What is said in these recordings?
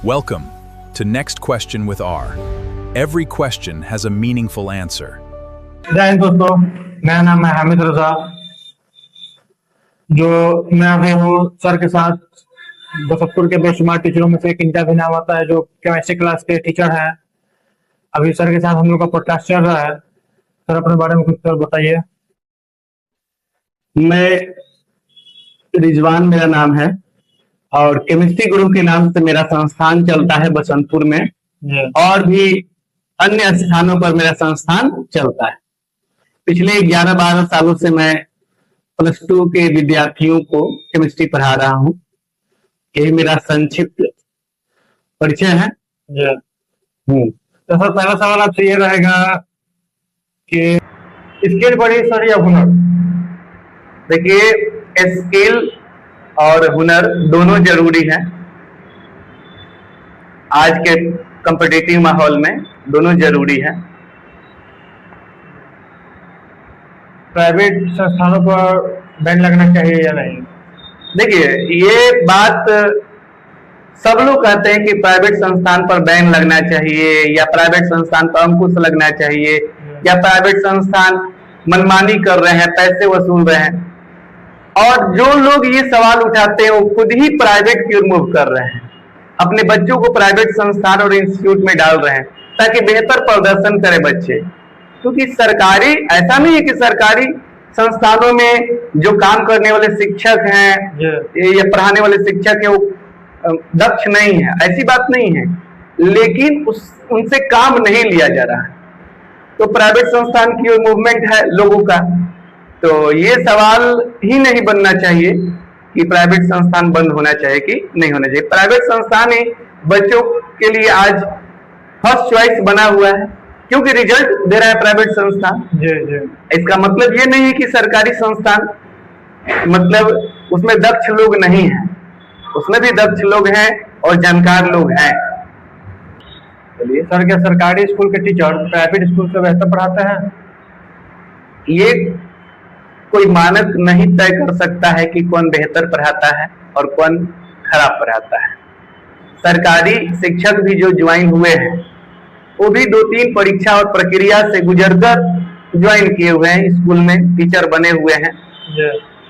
Welcome to Next Question with R. Every question has a meaningful answer. जय हिंद दोस्तों, मेरा नाम है हामिद रजा। जो मैं अभी हूँ सर के साथ बसतपुर के बेशुमार टीचरों में से एक इंटरव्यू नाम आता है, जो केमिस्ट्री क्लास के टीचर हैं। अभी सर के साथ हम लोग का पॉडकास्ट चल रहा है। सर अपने बारे में कुछ सर बताइए। मैं रिजवान मेरा नाम है और केमिस्ट्री गुरु के नाम से मेरा संस्थान चलता है बसंतपुर में, और भी अन्य स्थानों पर मेरा संस्थान चलता है। पिछले 11-12 सालों से मैं +2 के विद्यार्थियों को केमिस्ट्री पढ़ा रहा हूँ। यही मेरा संक्षिप्त परिचय है। तो सर पहला सवाल आपसे ये रहेगा कि स्किल बड़ी सर या हुनर? देखिए, स्किल और हुनर दोनों जरूरी है। आज के कॉम्पिटिटिव माहौल में दोनों जरूरी है। प्राइवेट संस्थानों पर बैन लगना चाहिए या नहीं? देखिए, ये बात सब लोग कहते हैं कि प्राइवेट संस्थान पर बैन लगना चाहिए, या प्राइवेट संस्थान पर अंकुश लगना चाहिए, या प्राइवेट संस्थान मनमानी कर रहे हैं, पैसे वसूल रहे हैं। और जो लोग ये सवाल उठाते हैं वो खुद ही प्राइवेट की ओर मूव कर रहे हैं, अपने बच्चों को प्राइवेट संस्थान और इंस्टीट्यूट में डाल रहे हैं ताकि बेहतर प्रदर्शन करें बच्चे। क्योंकि सरकारी, ऐसा नहीं है कि सरकारी संस्थानों में जो काम करने वाले शिक्षक हैं या पढ़ाने वाले शिक्षक हैं वो दक्ष नहीं है, ऐसी बात नहीं है, लेकिन उनसे काम नहीं लिया जा रहा है। तो प्राइवेट संस्थान की ओर मूवमेंट है लोगों का। तो ये सवाल ही नहीं बनना चाहिए कि प्राइवेट संस्थान बंद होना चाहिए कि नहीं होना चाहिए। प्राइवेट संस्थान ही बच्चों के लिए आज फर्स्ट चॉइस बना हुआ है, क्योंकि रिजल्ट दे रहा है प्राइवेट संस्थान। इसका मतलब ये नहीं है कि सरकारी संस्थान मतलब उसमें दक्ष लोग नहीं है, उसमें भी दक्ष लोग हैं और जानकार लोग हैं। चलिए सर, क्या सरकारी स्कूल के टीचर प्राइवेट स्कूल से बेहतर पढ़ाते हैं? ये कोई मानक नहीं तय कर सकता है कि कौन बेहतर पढ़ाता है और कौन खराब पढ़ाता है। सरकारी शिक्षक भी जो ज्वाइन हुए हैं वो भी 2-3 परीक्षा और प्रक्रिया से गुजरकर ज्वाइन किए हुए हैं, स्कूल में टीचर बने हुए हैं।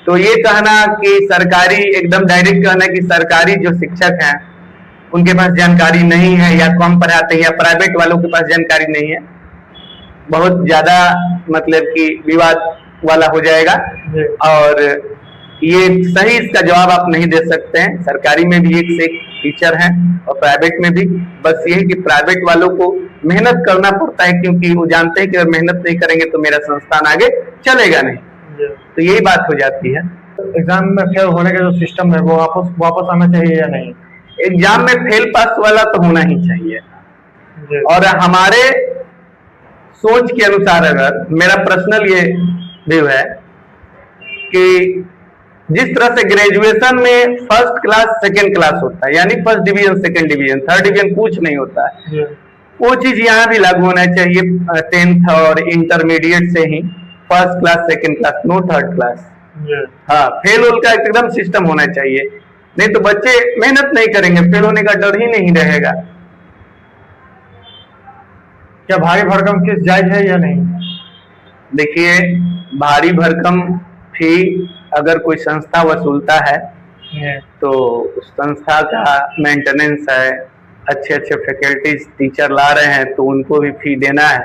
तो ये कहना कि सरकारी, एकदम डायरेक्ट कहना कि सरकारी जो शिक्षक हैं उनके पास जानकारी नहीं है या कम पढ़ाते हैं या प्राइवेट वालों के पास जानकारी नहीं है, बहुत ज्यादा मतलब कि विवाद वाला हो जाएगा। और ये सही इसका जवाब आप नहीं दे सकते हैं। सरकारी में भी एक से एक टीचर हैं और प्राइवेट में भी। बस ये है कि प्राइवेट वालों को मेहनत करना पड़ता है, क्योंकि वो जानते हैं कि अगर मेहनत नहीं करेंगे तो मेरा संस्थान आगे चलेगा नहीं। तो यही बात हो जाती है। एग्जाम में फेल होने का जो सिस्टम है वो वापस आना चाहिए या नहीं? एग्जाम में फेल पास वाला तो होना ही चाहिए। और हमारे सोच के अनुसार, अगर मेरा पर्सनल ये व्यू है कि जिस तरह से ग्रेजुएशन में फर्स्ट क्लास सेकंड क्लास होता है, यानी first division second division third division कुछ नहीं होता है, वो चीज यहाँ भी लागू होना चाहिए। 10th और इंटरमीडिएट से ही first class second class, no third class. हाँ, फेल होने का एकदम सिस्टम होना चाहिए, नहीं तो बच्चे मेहनत नहीं करेंगे, फेल होने का डर ही नहीं रहेगा। क्या भारी भरकम फीस जायज है या नहीं? देखिए, भारी भरकम फी अगर कोई संस्था वसूलता है तो उस संस्था का मेंटेनेंस है, अच्छे अच्छे फैकल्टीज टीचर ला रहे हैं तो उनको भी फी देना है,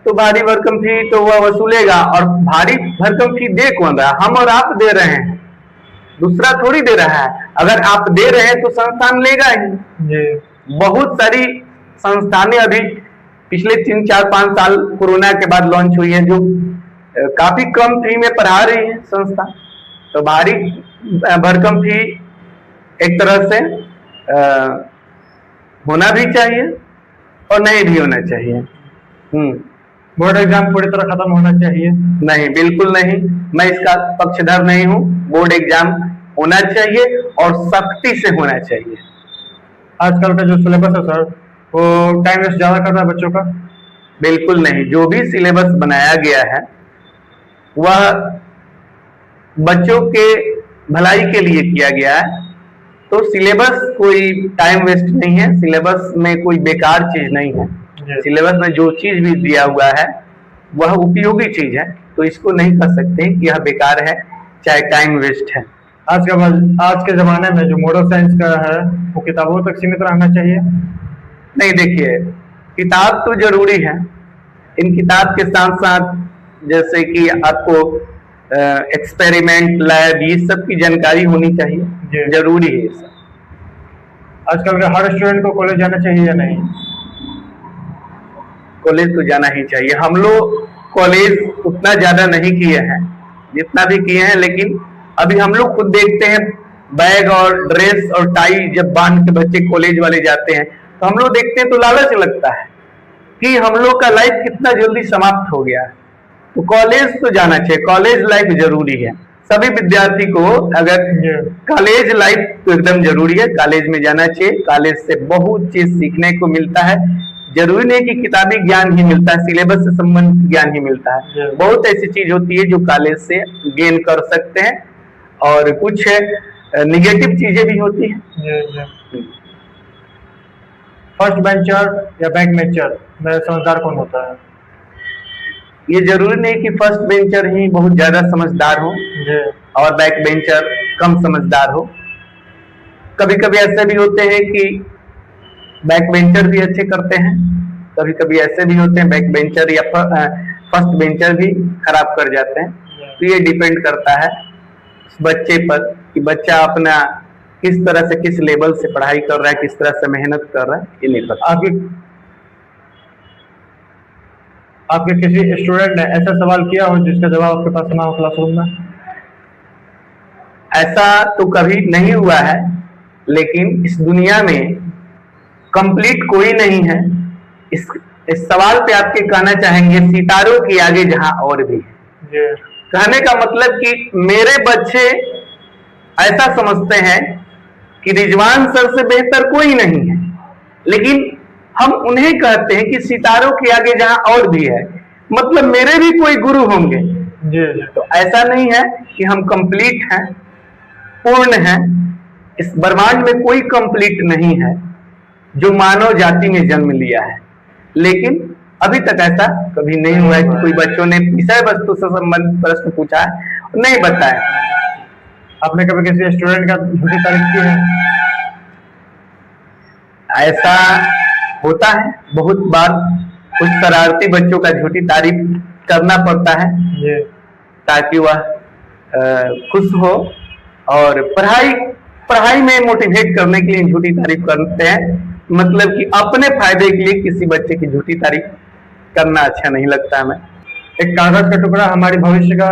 तो भारी भरकम फी तो वह वसूलेगा। और भारी भरकम फी दे कौन रहा? हम और आप दे रहे हैं, दूसरा थोड़ी दे रहा है। अगर आप दे रहे हैं तो संस्थान लेगा ही। बहुत सारी संस्थानें अभी पिछले 3-4-5 साल कोरोना के बाद लॉन्च हुई है, जो काफी कम फी में पढ़ा रही है संस्था। तो भारी भरकम फी एक तरह से होना भी चाहिए और नहीं भी होना चाहिए। बोर्ड एग्जाम पूरी तरह खत्म होना चाहिए? नहीं, बिल्कुल नहीं, मैं इसका पक्षधर नहीं हूँ। बोर्ड एग्जाम होना चाहिए और सख्ती से होना चाहिए। आजकल का जो सिलेबस है सर, वो टाइम वेस्ट ज्यादा कर रहा है बच्चों का? बिल्कुल नहीं, जो भी सिलेबस बनाया गया है वह बच्चों के भलाई के लिए किया गया है। तो सिलेबस कोई टाइम वेस्ट नहीं है, सिलेबस में कोई बेकार चीज नहीं है। सिलेबस में जो चीज भी दिया हुआ है वह उपयोगी चीज है, तो इसको नहीं कह सकते कि यह बेकार है चाहे टाइम वेस्ट है। आज के जमाने में जो मॉडल साइंस का है वो किताबों तक सीमित रहना चाहिए? नहीं, देखिए किताब तो जरूरी है, इन किताब के साथ साथ जैसे कि आपको एक्सपेरिमेंट, लैब, ये सब की जानकारी होनी चाहिए, जरूरी है ये सब। आजकल का हर स्टूडेंट को कॉलेज जाना चाहिए या नहीं? कॉलेज तो जाना ही चाहिए। हम लोग कॉलेज उतना ज्यादा नहीं किए हैं, जितना भी किए हैं, लेकिन अभी हम लोग खुद देखते हैं बैग और ड्रेस और टाई जब बांध के बच्चे कॉलेज वाले जाते हैं तो हम लोग देखते हैं तो लालच लगता है कि हम लोग का लाइफ कितना जल्दी समाप्त हो गया है। तो कॉलेज तो जाना चाहिए, कॉलेज लाइफ जरूरी है सभी विद्यार्थी को। अगर कॉलेज लाइफ तो एकदम जरूरी है, कॉलेज में जाना चाहिए। कॉलेज से बहुत चीज सीखने को मिलता है, जरूरी नहीं कि किताबी ज्ञान ही मिलता है, सिलेबस से संबंधित ज्ञान ही मिलता है। बहुत ऐसी चीज होती है जो कॉलेज से गेन कर सकते हैं, और कुछ निगेटिव चीजें भी होती हैं। फर्स्ट बेंचर या बैक बेंचर में समझदार कौन होता है? ये जरूरी नहीं कि फर्स्ट बेंचर ही बहुत ज्यादा समझदार हो और बैक बेंचर कम समझदार हो। कभी कभी ऐसे भी होते हैं कि बैक बेंचर भी अच्छे करते हैं, कभी कभी ऐसे भी होते हैं बैक बेंचर या फर्स्ट बेंचर भी खराब कर जाते हैं। तो ये डिपेंड करता है बच्चे पर कि बच्चा अपना किस तरह से, किस लेवल से पढ़ाई कर रहा है, किस तरह से मेहनत कर रहा है, ये निर्भर। आपके किसी स्टूडेंट ने ऐसा सवाल किया हो जिसका जवाब आपके पास ना हो क्लासरूम में? ऐसा तो कभी नहीं हुआ है, लेकिन इस दुनिया में कंप्लीट कोई नहीं है। इस सवाल पे आपके कहना चाहेंगे सितारों के आगे जहां और भी है। कहने का मतलब कि मेरे बच्चे ऐसा समझते हैं कि रिजवान सर से बेहतर कोई नहीं है, लेकिन हम उन्हें कहते हैं कि सितारों के आगे जहां और भी है, मतलब मेरे भी कोई गुरु होंगे। तो ऐसा नहीं है कि हम कंप्लीट हैं, पूर्ण हैं। इस ब्रह्मांड में कोई कंप्लीट नहीं है जो मानव जाति में जन्म लिया है, लेकिन अभी तक ऐसा कभी नहीं हुआ है कि कोई बच्चों ने विषय वस्तु से संबंधित प्रश्न पूछा है नहीं बताया। आपने कभी किसी स्टूडेंट का झूठी तारीफ की है? ऐसा होता है बहुत बार, कुछ शरारती बच्चों का झूठी तारीफ करना पड़ता है ताकि वह खुश हो, और पढ़ाई में मोटिवेट करने के लिए झूठी तारीफ करते हैं। मतलब कि अपने फायदे के लिए किसी बच्चे की झूठी तारीफ करना अच्छा नहीं लगता हमें। एक कागज का टुकड़ा हमारी भविष्य का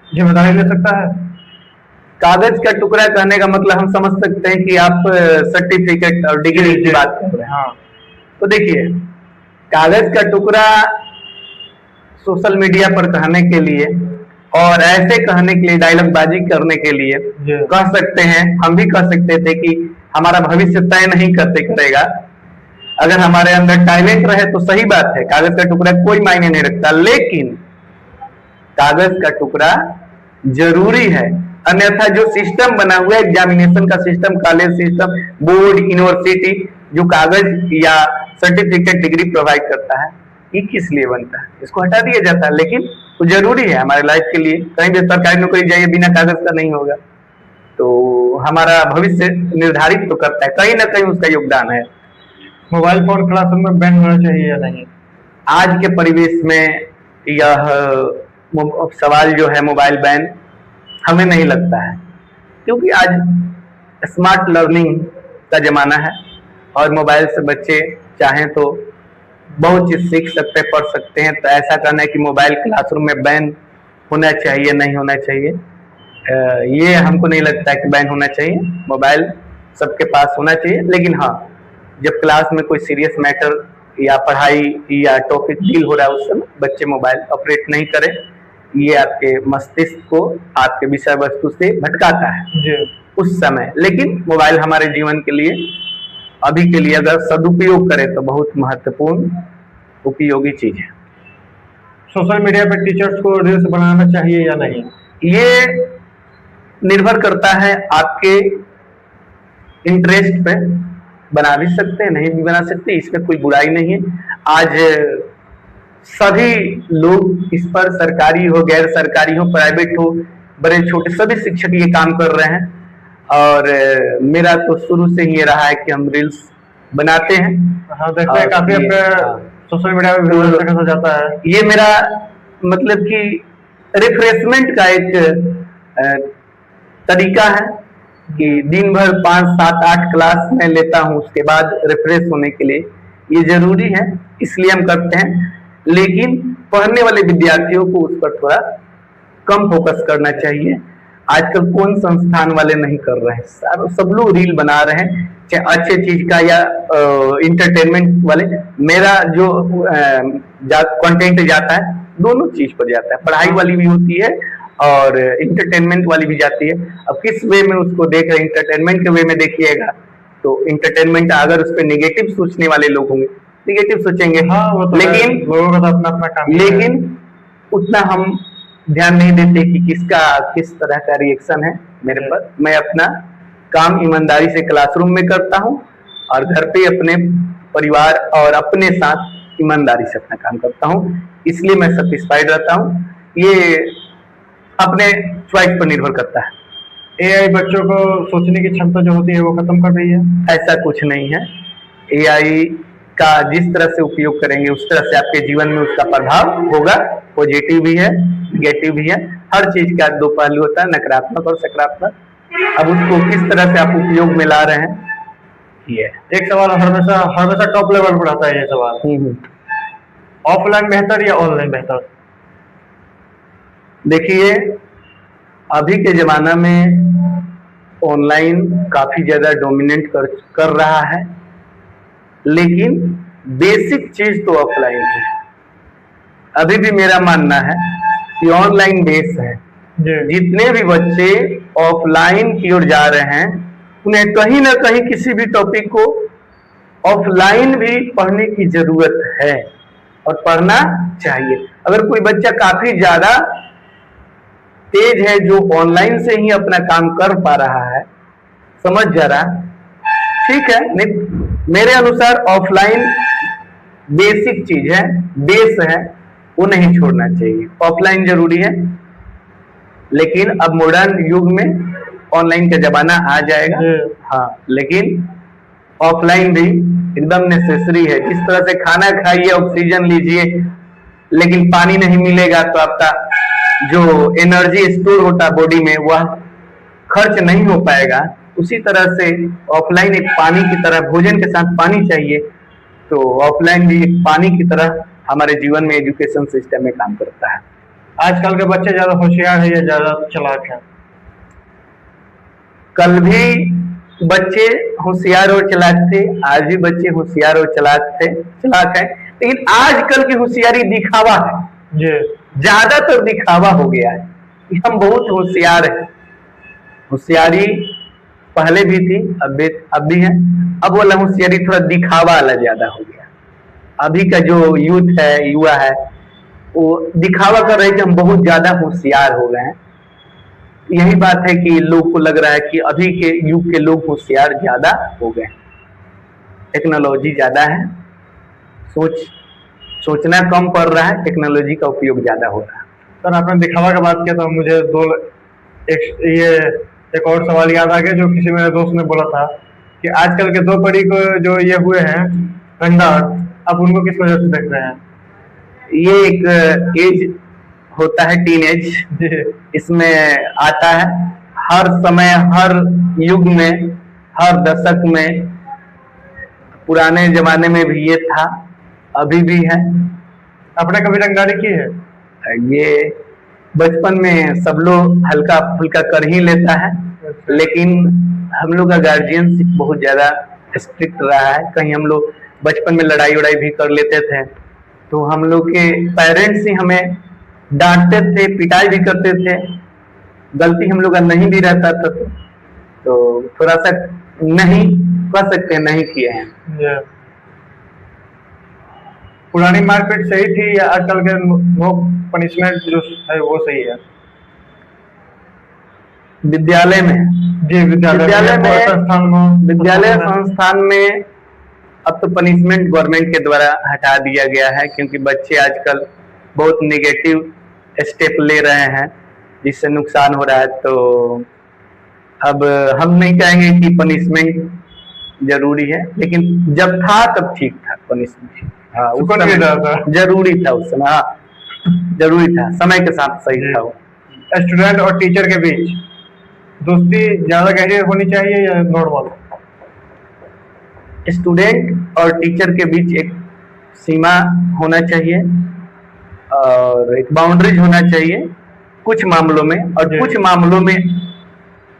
जिम्मेदारी ले सकता है? कागज का टुकड़ा कहने का मतलब हम समझ सकते हैं कि आप सर्टिफिकेट और डिग्री की बात कर रहे हैं। हाँ। तो देखिए, कागज का टुकड़ा सोशल मीडिया पर कहने के लिए और ऐसे कहने के लिए, डायलॉग बाजी करने के लिए कह सकते हैं। हम भी कह सकते थे कि हमारा भविष्य तय नहीं करेगा। अगर हमारे अंदर टैलेंट रहे तो सही बात है, कागज का टुकड़ा कोई मायने नहीं रखता, लेकिन कागज का टुकड़ा जरूरी है। अन्यथा जो सिस्टम बना हुआ है एग्जामिनेशन का system, college system, board, university जो कागज या सर्टिफिकेट, डिग्री प्रोवाइड करता है, ये किस लिए बनता है? इसको हटा दिया जाता है, लेकिन वो जरूरी है हमारे लाइफ के लिए। कहीं भी सरकारी नौकरी जाइए, बिना कागज का नहीं होगा, तो हमारा भविष्य निर्धारित तो करता है, कहीं ना कहीं उसका योगदान है। मोबाइल फोन क्लासरूम में बैन होना चाहिए या नहीं? आज के परिवेश में यह सवाल जो है मोबाइल बैन, हमें नहीं लगता है, क्योंकि आज स्मार्ट लर्निंग का जमाना है और मोबाइल से बच्चे चाहें तो बहुत चीज सीख सकते हैं, पढ़ सकते हैं। तो ऐसा कहना है कि मोबाइल क्लासरूम में बैन होना चाहिए, नहीं होना चाहिए, ये हमको नहीं लगता है कि बैन होना चाहिए। मोबाइल सबके पास होना चाहिए, लेकिन हाँ, जब क्लास में कोई सीरियस मैटर या पढ़ाई या टॉपिक डील हो रहा है उस समय बच्चे मोबाइल ऑपरेट नहीं करें। ये आपके मस्तिष्क को आपके विषय वस्तु से भटकाता है उस समय। लेकिन मोबाइल हमारे जीवन के लिए, अभी के लिए अगर सदुपयोग करें तो बहुत महत्वपूर्ण उपयोगी चीज है। सोशल मीडिया पर टीचर्स को रील्स बनाना चाहिए या नहीं? ये निर्भर करता है आपके इंटरेस्ट पे बना भी सकते हैं, नहीं भी बना सकते, इसमें कोई बुराई नहीं है। आज सभी लोग इस पर, सरकारी हो, गैर सरकारी हो, प्राइवेट हो, बड़े छोटे सभी शिक्षक ये काम कर रहे हैं। और मेरा तो शुरू से ही ये रहा है कि हम रील्स बनाते हैं। हाँ, देखते हैं काफी अपने सोशल मीडिया में व्यूअर्स देखा हो जाता है। ये मेरा मतलब कि रिफ्रेशमेंट का एक तरीका है कि दिन भर 5, 7, 8 क्लास में लेता हूँ, उसके बाद रिफ्रेश होने के लिए ये जरूरी है, इसलिए हम करते हैं। लेकिन पढ़ने वाले विद्यार्थियों को उस पर थोड़ा कम फोकस करना चाहिए। आजकल कौन संस्थान वाले नहीं कर रहे हैं, सब लोग रील बना रहे हैं, चाहे अच्छे चीज का या इंटरटेनमेंट वाले। मेरा जो कंटेंट जाता है दोनों चीज पर जाता है, पढ़ाई वाली भी होती है और इंटरटेनमेंट वाली भी जाती है। अब किस वे में उसको देख रहे हैं, इंटरटेनमेंट के वे में देखिएगा तो इंटरटेनमेंट, अगर उस पर निगेटिव सोचने वाले लोग होंगे निगेटिव सोचेंगे। हाँ, वो तो लेकिन लोगों का तो अपना अपना काम है। लेकिन उतना हम ध्यान नहीं देते कि किसका किस तरह का रिएक्शन है मेरे पर। मैं अपना काम ईमानदारी से क्लासरूम में करता हूँ और घर पे अपने परिवार और अपने साथ ईमानदारी से अपना काम करता हूँ, इसलिए मैं सेटिस्फाइड रहता हूँ। ये अपने चॉइस पर निर्भर करता है। एआई बच्चों को सोचने की क्षमता जो होती है वो खत्म कर रही है? ऐसा कुछ नहीं है। एआई का जिस तरह से उपयोग करेंगे उस तरह से आपके जीवन में उसका प्रभाव होगा। पॉजिटिव भी है, नेगेटिव भी है। हर चीज का दो पहलू होता है, नकारात्मक और सकारात्मक। अब उसको किस तरह से आप उपयोग में ला रहे हैं, ये एक सवाल हमेशा टॉप लेवल पर आता है ये सवाल, ऑफलाइन बेहतर या ऑनलाइन बेहतर? देखिए, अभी के जमाना में ऑनलाइन काफी ज्यादा डोमिनेट कर रहा है, लेकिन बेसिक चीज तो ऑफलाइन है। अभी भी मेरा मानना है कि ऑनलाइन बेस है। जितने भी बच्चे ऑफलाइन की ओर जा रहे हैं उन्हें कहीं ना कहीं किसी भी टॉपिक को ऑफलाइन भी पढ़ने की जरूरत है और पढ़ना चाहिए। अगर कोई बच्चा काफी ज्यादा तेज है जो ऑनलाइन से ही अपना काम कर पा रहा है, समझ जा रहा, ठीक है, नहीं मेरे अनुसार ऑफलाइन बेसिक चीज है, बेस है, वो नहीं छोड़ना चाहिए। ऑफलाइन जरूरी है, लेकिन अब मॉडर्न युग में ऑनलाइन का जमाना आ जाएगा। हाँ, लेकिन ऑफलाइन भी एकदम नेसेसरी है। जिस तरह से खाना खाइए, ऑक्सीजन लीजिए, लेकिन पानी नहीं मिलेगा तो आपका जो एनर्जी स्टोर होता है बॉडी में वह खर्च नहीं हो पाएगा। उसी तरह से ऑफलाइन एक पानी की तरह, भोजन के साथ पानी चाहिए, तो ऑफलाइन भी एक पानी की तरह हमारे जीवन में एजुकेशन सिस्टम में काम करता है। आजकल के बच्चे ज्यादा होशियार है या ज्यादा चालाक है? कल भी बच्चे होशियार और चालाक थे, आज भी बच्चे होशियार और चालाक है, लेकिन आजकल की होशियारी दिखावा है, ज्यादातर दिखावा हो गया है कि हम बहुत होशियार हैं। होशियारी पहले भी थी, अब भी है, अब वाला होशियारी थोड़ा दिखावा वाला ज्यादा हो गया। अभी का जो यूथ है, युवा है, वो दिखावा कर रहे हैं कि हम बहुत ज्यादा होशियार हो गए हैं। यही बात है कि लोग को लग रहा है कि अभी के युग के लोग होशियार ज्यादा हो गए, टेक्नोलॉजी ज्यादा है, सोचना कम पड़ रहा है, टेक्नोलॉजी का उपयोग ज्यादा हो रहा है। सर, आपने दिखावा की बात किया तो मुझे एक और सवाल याद आ गया जो किसी मेरे दोस्त ने बोला था कि आजकल के 2 पढ़ी को जो ये हुए हैं अंडर, आप उनको किस वजह से देख रहे हैं? ये एक एज होता है, टीनेज, इसमें आता है हर समय, हर युग में, हर दशक में। पुराने जमाने में भी ये था, अभी भी है। आपने कभी रंगदारी की है? ये बचपन में सब लोग हल्का फुल्का कर ही लेता है, लेकिन हम लोग का गार्जियनशिप बहुत ज्यादा स्ट्रिक्ट रहा है। कहीं हम लोग बचपन में लड़ाई उड़ाई भी कर लेते थे, तो हम लोग के पेरेंट्स ही हमें डांटते थे, पिटाई भी करते थे, गलती हम लोग का नहीं भी रहता था, तो थोड़ा सा नहीं कह सकते नहीं किए हैं। पुरानी मारपीट सही थी या आजकल के नो पनिशमेंट जो है वो सही है? विद्यालय में जी विद्यालय में विद्यालय में संस्थान में अब तो पनिशमेंट गवर्नमेंट के द्वारा हटा दिया गया है, क्योंकि बच्चे आजकल बहुत निगेटिव स्टेप ले रहे हैं जिससे नुकसान हो रहा है। तो अब हम नहीं कहेंगे कि पनिशमेंट जरूरी है, लेकिन जब था तब ठीक था पनिशमेंट। हाँ, उस समय जरूरी था, उस समय हाँ जरूरी था, समय के साथ सही था वो। स्टूडेंट और टीचर के बीच दोस्ती ज्यादा गहरी होनी चाहिए या नॉर्मल? स्टूडेंट और टीचर के बीच एक सीमा होना चाहिए और एक बाउंड्रीज होना चाहिए कुछ मामलों में, और कुछ मामलों में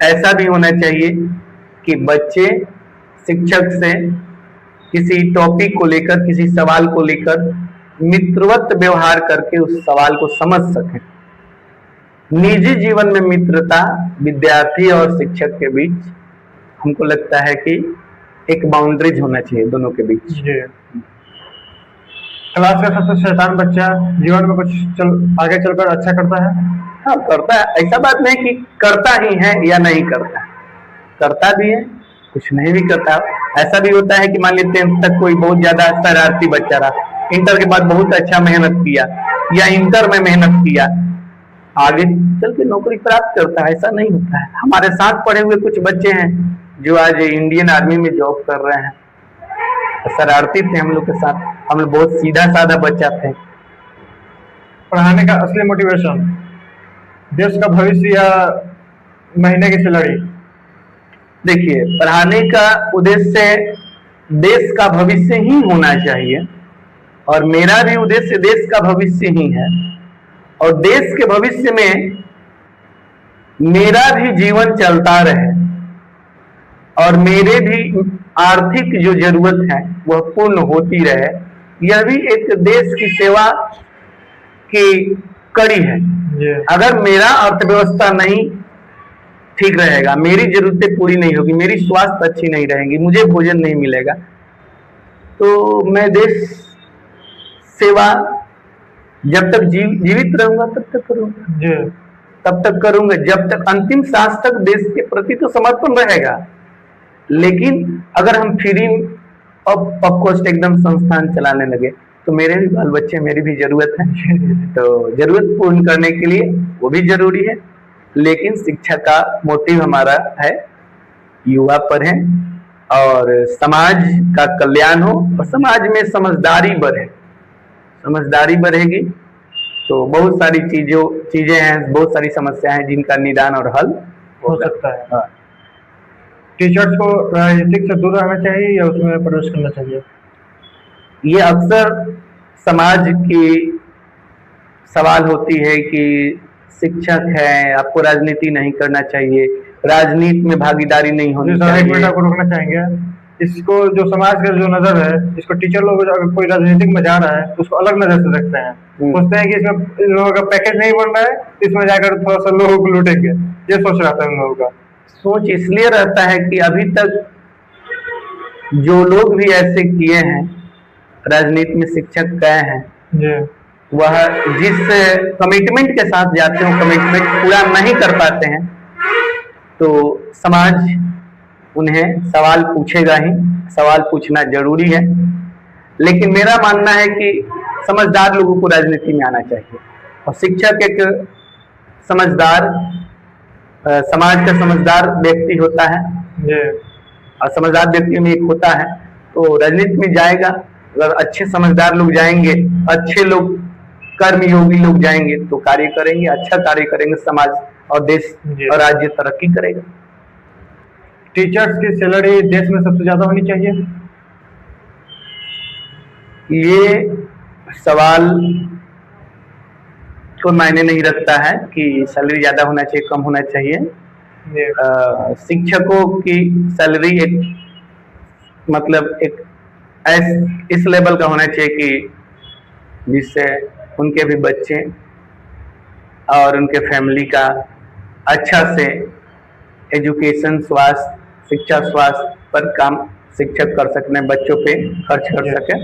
ऐसा भी होना चाहिए कि बच्चे शिक्षक से किसी टॉपिक को लेकर, किसी सवाल को लेकर मित्रवत व्यवहार करके उस सवाल को समझ सकें। निजी जीवन में मित्रता विद्यार्थी और शिक्षक के बीच हमको लगता है कि एक बाउंड्रीज होना चाहिए दोनों के बीच। क्लास का सबसे शैतान बच्चा जीवन में कुछ आगे चलकर अच्छा करता है? हाँ करता है, ऐसा बात नहीं कि करता ही है या नहीं करता, करता भी है, कुछ नहीं भी करता। ऐसा भी होता है कि मान लीजिए 10th तक कोई बहुत ज्यादा शरारती बच्चा रहा, इंटर के बाद बहुत अच्छा मेहनत किया या इंटर में मेहनत किया, आगे चल के नौकरी प्राप्त करता है। ऐसा नहीं होता है। हमारे साथ पढ़े हुए कुछ बच्चे हैं जो आज इंडियन आर्मी में जॉब कर रहे हैं, शरारती थे हम लोग के साथ, हम लोग बहुत सीधा साधा बच्चा थे। पढ़ाने का असली मोटिवेशन देश का भविष्य या महीने की सैलरी? देखिए, पढ़ाने का उद्देश्य देश का भविष्य ही होना चाहिए और मेरा भी उद्देश्य देश का भविष्य ही है, और देश के भविष्य में मेरा भी जीवन चलता रहे और मेरे भी आर्थिक जो जरूरत है वह पूर्ण होती रहे। यह भी एक देश की सेवा की कड़ी है। अगर मेरा अर्थव्यवस्था नहीं ठीक रहेगा, मेरी जरूरतें पूरी नहीं होगी, मेरी स्वास्थ्य अच्छी नहीं रहेगी, मुझे भोजन नहीं मिलेगा, तो मैं देश सेवा जब तक जीवित रहूंगा तब तक करूंगा, तब तक करूंगा, जब तक अंतिम सांस तक देश के प्रति तो समर्पण रहेगा। लेकिन अगर हम फ्री ऑफ कॉस्ट एकदम संस्थान चलाने लगे तो मेरे भी बाल बच्चे, मेरी भी जरूरत है, तो जरूरत पूर्ण करने के लिए वो भी जरूरी है। लेकिन शिक्षा का मोटिव हमारा है युवा पढ़े और समाज का कल्याण हो और समाज में समझदारी बढ़े। समझदारी बढ़ेगी तो बहुत सारी चीजें हैं, बहुत सारी समस्याएं हैं जिनका निदान और हल हो सकता है। हाँ। टीचर्स को राजनीतिक से दूर रहना चाहिए या उसमें प्रवेश करना चाहिए? ये अक्सर समाज की सवाल होती है कि शिक्षक है, आपको राजनीति नहीं करना चाहिए, राजनीति में भागीदारी नहीं होनी चाहिए। एक मिनट को रोकना चाहेंगे। इसको जो समाज का जो नजर है, इसको टीचर लोग अगर कोई राजनीतिक में जा रहा है तो उसको अलग नजर से देखते हैं, सोचते हैं कि इसमें इन लोगों का पैकेज नहीं बन रहा है, इसमें जाकर थोड़ा सा लोगों को लूटेंगे। ये सोच रहता है उन लोगों का। सोच इसलिए रहता है कि अभी तक जो लोग भी ऐसे किए हैं, राजनीति में शिक्षक गए हैं, वह जिस कमिटमेंट के साथ जाते हैं कमिटमेंट पूरा नहीं कर पाते हैं, तो समाज उन्हें सवाल पूछेगा ही। सवाल पूछना जरूरी है, लेकिन मेरा मानना है कि समझदार लोगों को राजनीति में आना चाहिए और शिक्षक एक समझदार समाज का समझदार व्यक्ति होता है और समझदार व्यक्ति में एक होता है, तो राजनीति में जाएगा। अगर अच्छे समझदार लोग जाएंगे, अच्छे लोग कर्मयोगी लोग जाएंगे तो कार्य करेंगे, अच्छा कार्य करेंगे, समाज और देश और राज्य तरक्की करेगा। टीचर्स की सैलरी देश में सबसे ज्यादा होनी चाहिए? ये सवाल को मायने नहीं रखता है कि सैलरी ज्यादा होना चाहिए, कम होना चाहिए। शिक्षकों की सैलरी एक मतलब एक इस लेवल का होना चाहिए कि जिससे उनके भी बच्चे और उनके फैमिली का अच्छा से एजुकेशन, स्वास्थ्य, शिक्षा, स्वास्थ्य पर काम शिक्षक कर सकते हैं, बच्चों पे खर्च कर सके।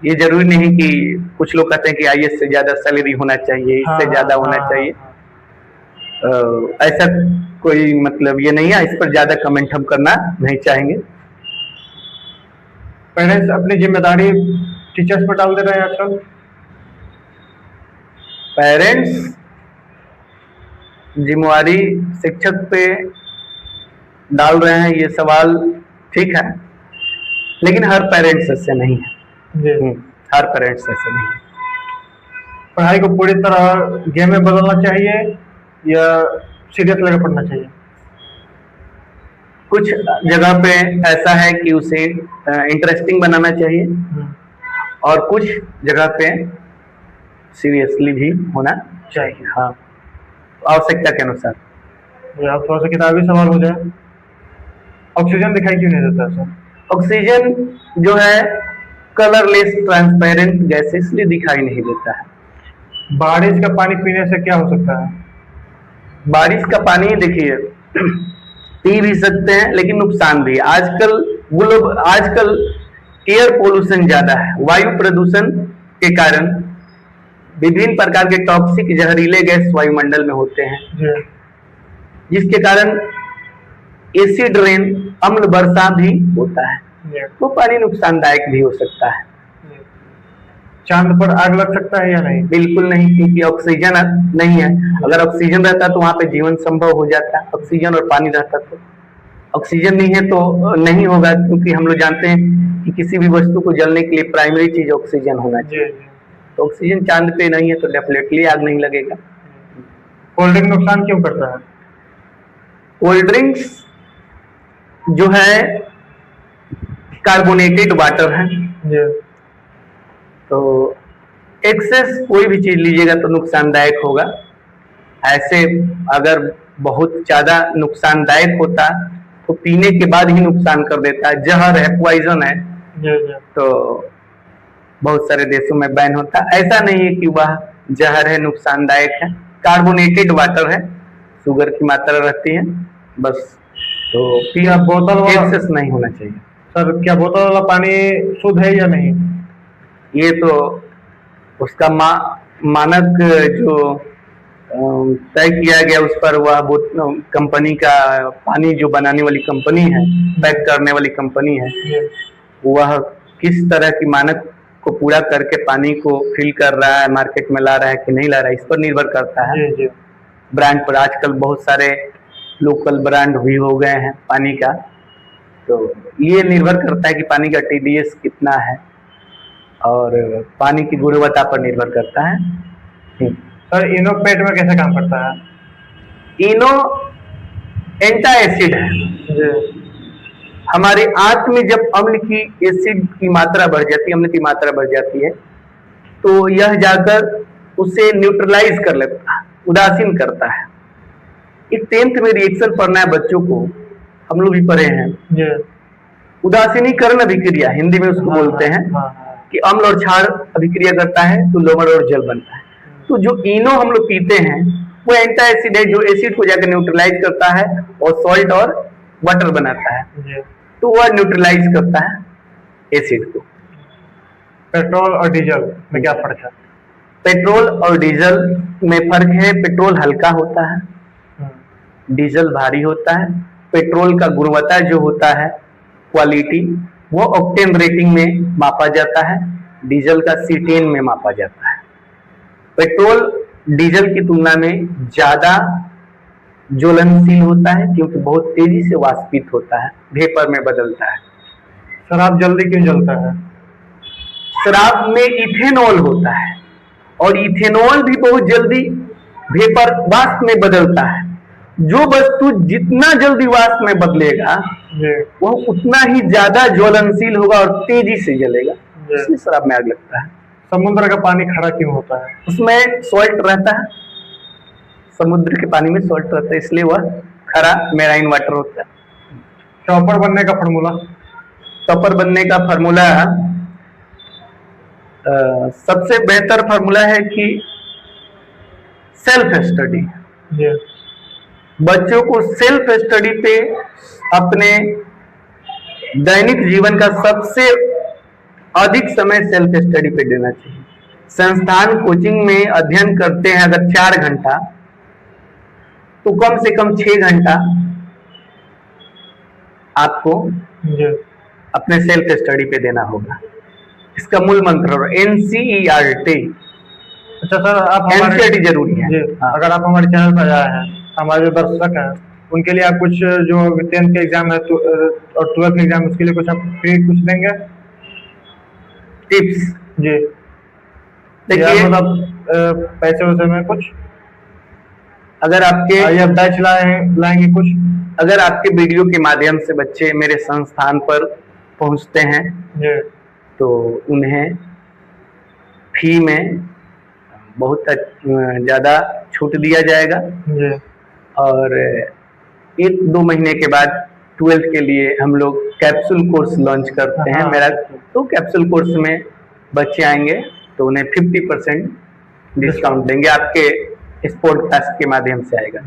ये जरूरी नहीं कि कुछ लोग कहते हैं कि आईएएस से ज्यादा सैलरी होना चाहिए, इससे ज्यादा होना चाहिए। ऐसा कोई मतलब ये नहीं है, इस पर ज्यादा कमेंट हम करना नहीं चाहेंगे। पेरेंट्स अपनी जिम्मेदारी टीचर्स पर डाल दे रहे हैं आजकल। पेरेंट्स जिम्मेवारी शिक्षक पे डाल रहे हैं, ये सवाल ठीक है, लेकिन हर पेरेंट्स ऐसे नहीं है। हर पेरेंट्स ऐसे नहीं है। पढ़ाई को पूरी तरह गेम में बदलना चाहिए या सीरियस लेकर पढ़ना चाहिए? कुछ जगह पे ऐसा है कि उसे इंटरेस्टिंग बनाना चाहिए, और कुछ जगह पे सीरियसली भी होना चाहिए। हाँ, आवश्यकता के अनुसार। आप थोड़ा सा किताबी सवाल हो जाए, ऑक्सीजन दिखाई क्यों नहीं देता सर? ऑक्सीजन जो है कलरलेस ट्रांसपेरेंट गैस, इसलिए दिखाई नहीं देता है। बारिश का पानी पीने से क्या हो सकता है? बारिश का पानी देखिए पी भी सकते हैं, लेकिन नुकसान भी है। आजकल एयर पोल्यूशन ज्यादा है, वायु प्रदूषण के कारण विभिन्न प्रकार के टॉक्सिक जहरीले गैस वायुमंडल में होते हैं, जिसके कारण एसिड रेन, अम्ल वर्षा भी होता है, तो पानी नुकसानदायक भी हो सकता है। चांद पर आग लग सकता है या नहीं? बिल्कुल नहीं, क्योंकि ऑक्सीजन नहीं है। अगर ऑक्सीजन रहता तो वहां पे जीवन संभव हो जाता, ऑक्सीजन और पानी रहता तो। ऑक्सीजन नहीं है तो नहीं होगा, क्योंकि हम लोग जानते हैं कि किसी भी वस्तु को जलने के लिए प्राइमरी चीज ऑक्सीजन होना चाहिए। तो ऑक्सीजन चांद पे नहीं है तो डेफिनेटली आग नहीं लगेगा। कोल्ड ड्रिंक नुकसान क्यों करता है? कोल्ड ड्रिंक्स जो है कार्बोनेटेड वाटर है, तो एक्सेस कोई भी चीज लीजिएगा तो नुकसानदायक होगा। ऐसे अगर बहुत ज्यादा नुकसानदायक होता तो पीने के बाद ही नुकसान कर देता है। जहर है, पॉइजन है, तो बहुत सारे देशों में बैन होता। ऐसा नहीं है कि वह जहर है, नुकसानदायक है। कार्बोनेटेड वाटर है, शुगर की मात्रा रहती है बस। तो क्या बोतल एक्सेस नहीं होना चाहिए। सर, क्या बोतल वाला पानी शुद्ध है या नहीं? ये तो उसका मानक जो तय किया गया उस पर वह कंपनी का पानी जो बनाने वाली कंपनी है, पैक करने वाली कंपनी है, वह किस तरह की मानक को पूरा करके पानी को फिल कर रहा है, मार्केट में ला रहा है कि नहीं ला रहा है, इस पर निर्भर करता है। ब्रांड पर आजकल बहुत सारे लोकल ब्रांड भी हो गए हैं पानी का, तो ये निर्भर करता है कि पानी का TDS कितना है और पानी की गुणवत्ता पर निर्भर करता है। सर, इनो पेट में कैसे काम करता है? इनो एंटा एसिड है। हमारे आंत में जब अम्ल की एसिड की मात्रा बढ़ जाती है, अम्ल की मात्रा बढ़ जाती है, तो यह जाकर उसे न्यूट्रलाइज कर लेता है, उदासीन करता है। इस 10th में रिएक्शन पढ़ना है बच्चों को, हम लोग भी पढ़े हैं। उदासीनीकरण अभिक्रिया हिंदी में उसको बोलते हैं, कि अम्ल और क्षार अभिक्रिया करता है तो लवण और जल बनता है। तो जो इनो हम लोग पीते हैं वो एंटा एसिड है, जो एसिड को जाकर न्यूट्रलाइज करता है और सॉल्ट और वाटर बनाता है, तो वह न्यूट्रलाइज करता है एसिड को। पेट्रोल और डीजल में क्या फर्क है? पेट्रोल और डीजल में फर्क है, पेट्रोल हल्का होता है, डीजल भारी होता है। पेट्रोल का गुणवत्ता जो होता है, क्वालिटी, वो ऑक्टेन रेटिंग में मापा जाता है, डीजल का C10 में मापा जाता है। पेट्रोल डीजल की तुलना में ज्यादा ज्वलनशील होता है, क्योंकि बहुत तेजी से वाष्पित होता है, वेपर में बदलता है। शराब जल्दी क्यों जलता है? शराब में इथेनॉल होता है, और इथेनॉल भी बहुत जल्दी वेपर वाष्प में बदलता है। जो वस्तु जितना जल्दी वाष्प में बदलेगा वो उतना ही ज्यादा ज्वलनशील होगा और तेजी से जलेगा, इसलिए शराब में आग लगता है। समुद्र का पानी खड़ा क्यों होता है? उसमें सॉल्ट रहता है, समुद्र के पानी में सॉल्ट रहता है, इसलिए वह खरा मेराइन वाटर होता है। टॉपर बनने का फॉर्मूला? टॉपर बनने का फॉर्मूला सबसे बेहतर फॉर्मूला है कि सेल्फ स्टडी। बच्चों को सेल्फ स्टडी पे अपने दैनिक जीवन का सबसे अधिक समय सेल्फ स्टडी पे देना चाहिए। संस्थान कोचिंग में अध्ययन करते हैं अगर 4 घंटा, तो कम से कम 6 घंटा आपको जी। अपने सेल्फ स्टडी पे देना होगा। इसका मूल मंत्र NCERT। अच्छा सर, आप NCERT जरूरी है। जी। हाँ। अगर आप हमारे चैनल पर आए हैं, हमारे जो दर्शक हैं, उनके लिए आप कुछ जो 10th के एग्जाम है और 12th के एग्जाम, उसके लिए कुछ आप फ्री कुछ देंगे टिप्स? जी। देखिए, मतलब पैसे वैसे में कुछ, अगर आपके आप बैच लाएंगे कुछ? अगर आपके वीडियो के माध्यम से बच्चे मेरे संस्थान पर पहुंचते हैं जी। तो उन्हें फी में बहुत ज़्यादा छूट दिया जाएगा। जी। और 1-2 महीने के बाद 12th के लिए हम लोग कैप्सूल कोर्स लॉन्च करते हैं। मेरा तो कैप्सूल कोर्स में बच्चे आएंगे तो उन्हें 50% डिस्काउंट देंगे, आपके इस पॉडकास्ट के माध्यम से आएगा।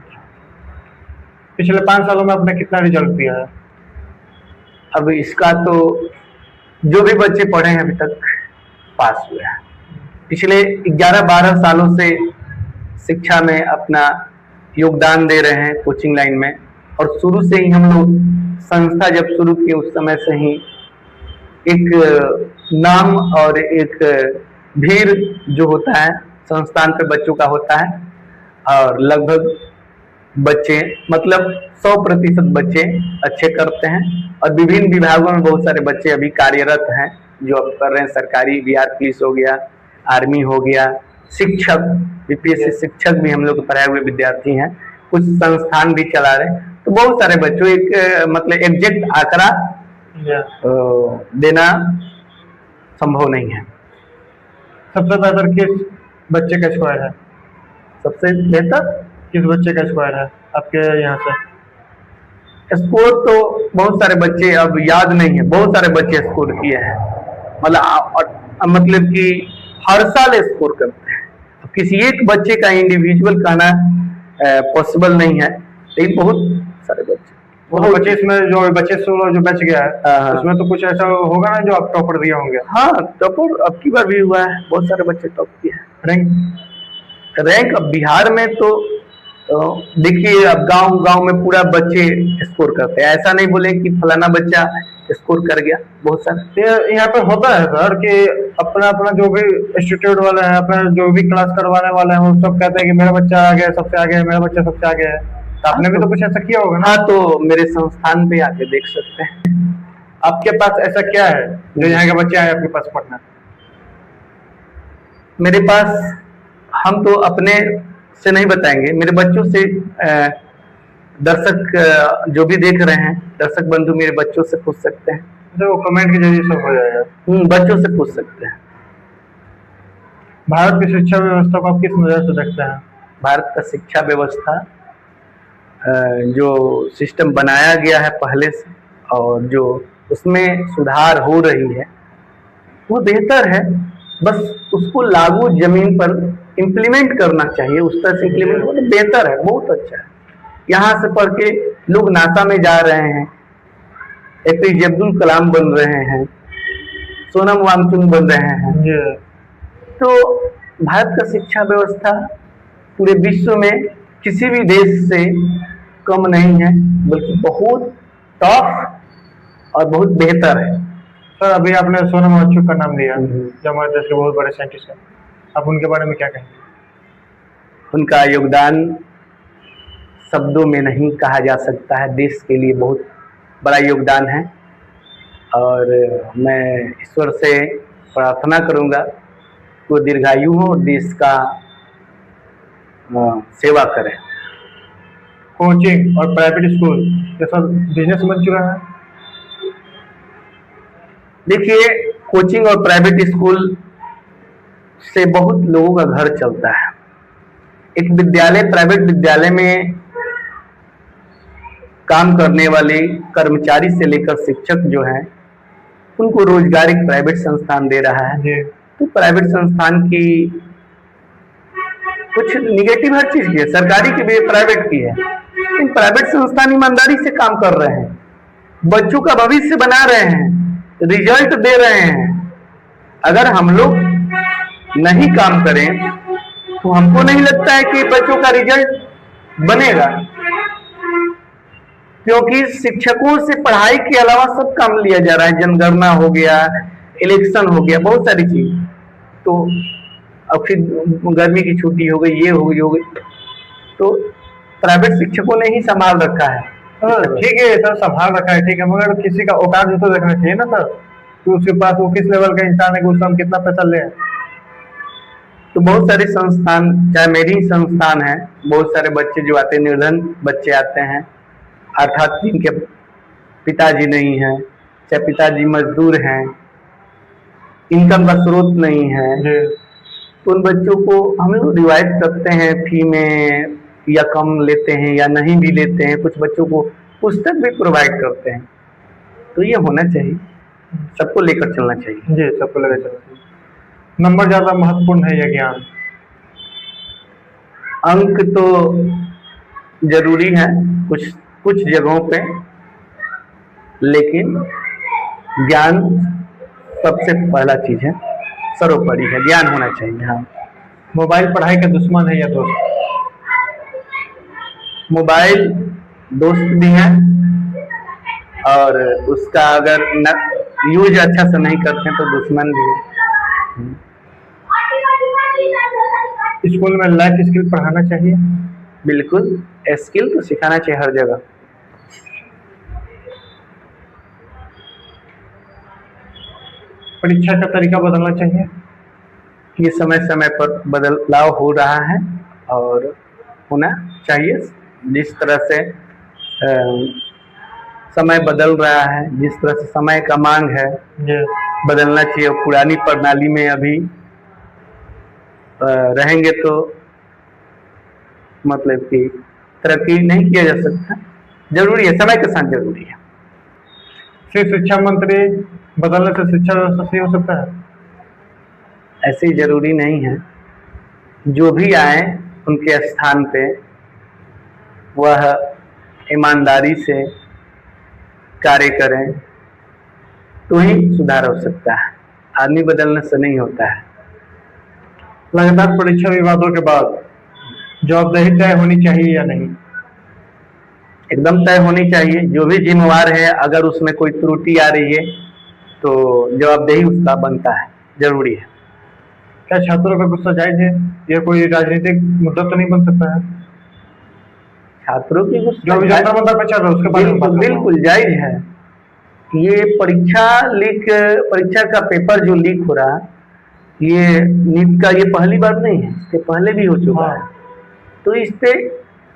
पिछले 5 सालों में आपने कितना रिजल्ट दिया है? अब इसका तो जो भी बच्चे पढ़े हैं अभी तक पास हुए हैं। पिछले 11-12 सालों से शिक्षा में अपना योगदान दे रहे हैं कोचिंग लाइन में, और शुरू से ही हम लोग संस्था जब शुरू की उस समय से ही एक नाम और एक भीड़ जो होता है संस्थान पे बच्चों का होता है, और लगभग बच्चे मतलब 100% बच्चे अच्छे करते हैं। और विभिन्न विभागों में बहुत सारे बच्चे अभी कार्यरत हैं जो अब कर रहे हैं। सरकारी बिहार पुलिस हो गया, आर्मी हो गया, शिक्षक BPSC शिक्षक भी हम लोग पढ़ाए हुए विद्यार्थी हैं, कुछ संस्थान भी चला रहे हैं। तो बहुत सारे बच्चों, एक मतलब एग्जैक्ट आंकड़ा देना संभव नहीं है। सबसे बेहतर किस बच्चे का स्कोर है? सबसे बेहतर किस बच्चे का स्कोर है आपके यहाँ से? स्कोर तो बहुत सारे बच्चे अब याद नहीं है, बहुत सारे बच्चे स्कोर किए हैं। मतलब कि हर साल स्कोर करते हैं। किसी एक बच्चे का इंडिविजुअल कहना पॉसिबल नहीं है, लेकिन बहुत सारे बच्चे, वो बच्चे इसमें जो बच्चे जो बच गया है उसमें तो कुछ ऐसा होगा ना जो आप टॉपर दिया होंगे? हाँ, टॉपर अब की बार भी हुआ है, बहुत सारे बच्चे टॉप किए हैं। रैंक अब बिहार में तो देखिए, अब गांव में पूरा बच्चे स्कोर करते हैं। ऐसा नहीं बोले कि फलाना बच्चा स्कोर कर गया, बहुत सारे यहाँ पे होता है सर कि अपना अपना जो भी इंस्टीट्यूट वाले हैं, अपना जो भी क्लास करवाने वाले हैं, वो सब कहते हैं कि मेरा बच्चा आगे है, सबसे आगे है, मेरा बच्चा सबसे आगे है। तो आपने भी तो कुछ ऐसा किया होगा ना? हाँ, तो मेरे संस्थान पे आके देख सकते हैं। आपके पास ऐसा क्या है जो यहाँ के बच्चे आए आपके पास पढ़ना? मेरे पास, हम तो अपने से नहीं बताएंगे, मेरे बच्चों से, दर्शक जो भी देख रहे हैं, दर्शक बंधु मेरे बच्चों से पूछ सकते हैं। जो कमेंट के जरिए सब हो जाएगा। बच्चों से पूछ सकते हैं। भारत की शिक्षा व्यवस्था को आप किस नजर से देखते हैं? भारत का शिक्षा व्यवस्था जो सिस्टम बनाया गया है पहले से, और जो उसमें सुधार हो रही है, वो बेहतर है। बस उसको लागू जमीन पर इम्प्लीमेंट करना चाहिए, उस तरह से इम्प्लीमेंट हो तो बेहतर है, बहुत अच्छा है। यहाँ से पढ़ के लोग नासा में जा रहे हैं, APJ अब्दुल कलाम बन रहे हैं, सोनम वांगचुक बन रहे हैं। तो भारत का शिक्षा व्यवस्था पूरे विश्व में किसी भी देश से कम नहीं है, बल्कि बहुत टॉप और बहुत बेहतर है। सर, अभी आपने सोनम वांगचुक का नाम लिया, जो हमारे देश के बहुत बड़े साइंटिस्ट हैं, आप उनके बारे में क्या कहेंगे? उनका योगदान शब्दों में नहीं कहा जा सकता है, देश के लिए बहुत बड़ा योगदान है। और मैं ईश्वर से प्रार्थना करूंगा कि वो दीर्घायु हो और देश का सेवा करें। कोचिंग और प्राइवेट स्कूल ये सब बिजनेस बन चुका है। देखिए, कोचिंग और प्राइवेट स्कूल से बहुत लोगों का घर चलता है। एक विद्यालय, प्राइवेट विद्यालय में काम करने वाले कर्मचारी से लेकर शिक्षक जो हैं, उनको रोजगार एक प्राइवेट संस्थान दे रहा है। तो प्राइवेट संस्थान की कुछ निगेटिव हर चीज की है, सरकारी की भी, प्राइवेट की है, लेकिन प्राइवेट संस्थान ईमानदारी से काम कर रहे हैं, बच्चों का भविष्य बना रहे हैं, रिजल्ट दे रहे हैं। अगर हम लोग नहीं काम करें तो हमको नहीं लगता है कि बच्चों का रिजल्ट बनेगा। क्योंकि शिक्षकों से पढ़ाई के अलावा सब काम लिया जा रहा है, जनगणना हो गया, इलेक्शन हो गया, बहुत सारी चीज। तो अब फिर गर्मी की छुट्टी हो गई, ये हो गई, तो प्राइवेट शिक्षकों ने ही संभाल रखा है। ठीक है सर, संभाल रखा है, ठीक है, मगर किसी का औकात भी तो देखना चाहिए ना सर, तो उसके पास वो किस लेवल का इंसान है कि उसका हम कितना पैसा ले। तो बहुत सारे संस्थान, चाहे मेरी ही संस्थान है, बहुत सारे बच्चे जो आते हैं, निर्धन बच्चे आते हैं, अर्थात जिनके पिताजी नहीं है, चाहे पिताजी मजदूर हैं, इनकम का स्रोत नहीं है, तो उन बच्चों को हम लोग रिवाइज करते हैं फी में, या कम लेते हैं या नहीं भी लेते हैं, कुछ बच्चों को पुस्तक भी प्रोवाइड करते हैं। तो ये होना चाहिए, सबको लेकर चलना चाहिए। जी, सबको लेकर चलना चाहिए। नंबर ज्यादा महत्वपूर्ण है या ज्ञान? अंक तो जरूरी है कुछ कुछ जगहों पे, लेकिन ज्ञान सबसे पहला चीज है, सर्वोपरि है, ज्ञान होना चाहिए। हाँ, मोबाइल पढ़ाई का दुश्मन है या दोस्त? मोबाइल दोस्त भी है, और उसका अगर यूज अच्छा से नहीं करते हैं तो दुश्मन भी है। स्कूल में लाइफ स्किल पढ़ाना चाहिए? बिल्कुल, स्किल तो सिखाना चाहिए हर जगह। परीक्षा का तरीका बदलना चाहिए? ये समय समय पर बदलाव हो रहा है और होना चाहिए। जिस तरह से समय बदल रहा है, जिस तरह से समय का मांग है, बदलना चाहिए। पुरानी प्रणाली में अभी रहेंगे तो मतलब कि तरक्की नहीं किया जा सकता। जरूरी है, समय के साथ जरूरी है। सिर्फ शिक्षा मंत्री बदलने से शिक्षा व्यवस्था सही हो सकता है? ऐसे ही जरूरी नहीं है, जो भी आए उनके स्थान पे वह ईमानदारी से कार्य करें तो ही सुधार हो सकता है, आदमी बदलने से नहीं होता है। लगातार परीक्षा विवादों के बाद जवाबदेही तय होनी चाहिए या नहीं? एकदम तय होनी चाहिए। जो भी जिम्मेवार है, अगर उसमें कोई त्रुटि आ रही है तो जवाबदेही उसका बनता है, जरूरी है। क्या छात्रों का गुस्सा जायज है? यह कोई राजनीतिक मुद्दा तो नहीं बन सकता है? छात्रों की जो अभी जनता मंदा पे चल रहा है उसके बारे में बिल्कुल जायज है। ये परीक्षा का पेपर जो लीक हो रहा, ये नीट का ये पहली बार नहीं है, इसके पहले भी हो चुका है। तो इस पे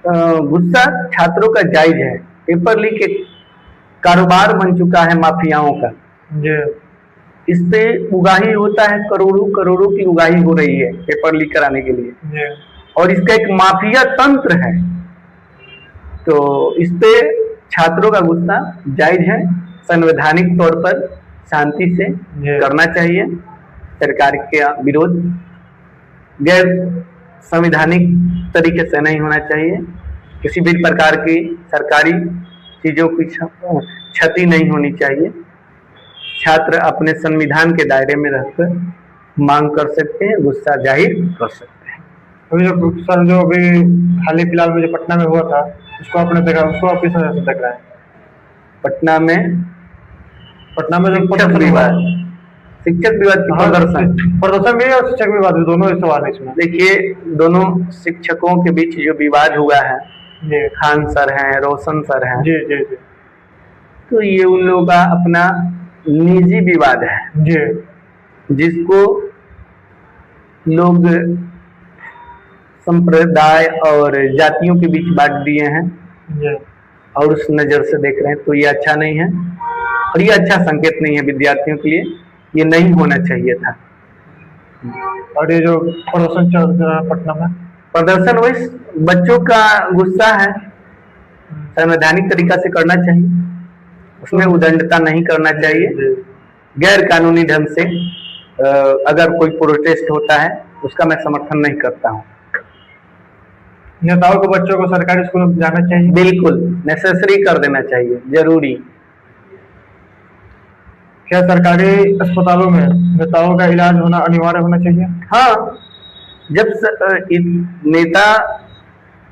गुस्सा छात्रों का जायज है। पेपर लीक एक कारोबार बन चुका है माफियाओं का। इस पे उगाही होता है, करोड़ों करोड़ों की उगाही हो रही है पेपर लीक कराने के लिए, और इसका एक माफिया तंत्र है। तो इस पे छात्रों का गुस्सा जायज है, संवैधानिक तौर पर शांति से करना चाहिए। सरकार के विरोध गैर संवैधानिक तरीके से नहीं होना चाहिए। किसी भी प्रकार की सरकारी चीजों की क्षति नहीं होनी चाहिए। छात्र अपने संविधान के दायरे में रहकर मांग कर सकते हैं, गुस्सा जाहिर कर सकते हैं। अभी जो सर जो अभी हाल ही फिलहाल में जो पटना में हुआ था, उसको आपने देखा, उसको आप किस वजह से देख रहे हैं? पटना में जो शिक्षक विवाद की प्रदर्शन भी और शिक्षक विवाद भी, दोनों इस सवाल इसमें। देखिए, दोनों शिक्षकों के बीच जो विवाद हुआ है, खान सर हैं, रोशन सर हैं, जी जी जी, तो ये उन लोगों का अपना निजी विवाद है जी, जिसको लोग संप्रदाय और जातियों के बीच बांट दिए हैं और उस नजर से देख रहे हैं। तो ये अच्छा नहीं है और ये अच्छा संकेत नहीं है विद्यार्थियों के लिए। ये नहीं होना चाहिए था। और ये जो प्रदर्शन चल रहा है पटना में, प्रदर्शन वही बच्चों का गुस्सा है, संवैधानिक तरीका से करना चाहिए, उसमें उदंडता नहीं करना चाहिए। गैर कानूनी ढंग से अगर कोई प्रोटेस्ट होता है उसका मैं समर्थन नहीं करता हूँ। नेताओं को बच्चों को सरकारी स्कूल में जाना चाहिए? बिल्कुल नेसेसरी कर देना चाहिए, जरूरी। क्या सरकारी अस्पतालों में नेताओं का इलाज होना अनिवार्य होना चाहिए? हाँ, जब नेता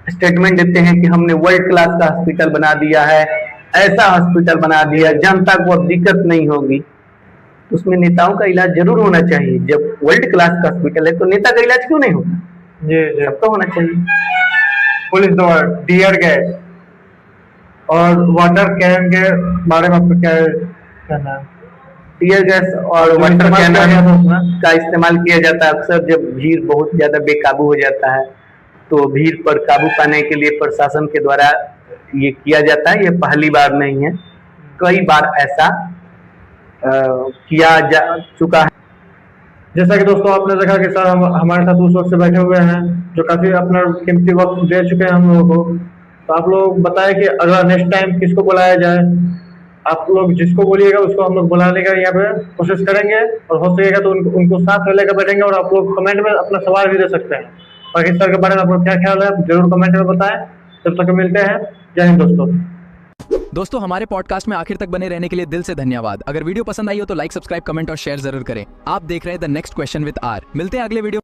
स्टेटमेंट देते हैं कि हमने वर्ल्ड क्लास का हॉस्पिटल बना दिया है, ऐसा हॉस्पिटल बना दिया, जनता को अब दिक्कत नहीं होगी, तो उसमें नेताओं का इलाज जरूर होना चाहिए। जब वर्ल्ड क्लास का हॉस्पिटल है तो नेता का इलाज क्यों नहीं होगा? जी सबका होना चाहिए। पुलिस द्वारा टीयर गैस और वाटर कैन के बारे में आपको क्या कहना है? टीयर गैस और वाटर इस्तेमाल कैनन किया जाता है उसमें? का इस्तेमाल किया जाता है अक्सर जब भीड़ बहुत ज्यादा बेकाबू हो जाता है, तो भीड़ पर काबू पाने के लिए प्रशासन के द्वारा ये किया जाता है। ये पहली बार नहीं है, कई बार ऐसा किया जा चुका है। जैसा कि दोस्तों आपने देखा कि सर हमारे साथ उस वक्त से बैठे हुए हैं जो काफी अपना कीमती वक्त दे चुके हैं हम लोगों को। तो आप लोग बताएं कि अगर नेक्स्ट टाइम किसको बुलाया जाए, आप लोग जिसको बोलिएगा उसको हम लोग बुलाने का यहाँ पे कोशिश करेंगे, और हो सकेगा तो उनको साथ में लेकर बैठेंगे, और आप लोग कमेंट में अपना सवाल भी दे सकते हैं। बाकी सर के बारे में आपको क्या ख्याल है जरूर कमेंट में बताएं। तब तक मिलते हैं, जय हिंद दोस्तों हमारे पॉडकास्ट में आखिर तक बने रहने के लिए दिल से धन्यवाद। अगर वीडियो पसंद आई हो तो लाइक, सब्सक्राइब, कमेंट और शेयर जरूर करें। आप देख रहे हैं the next question with R. मिलते हैं अगले वीडियो।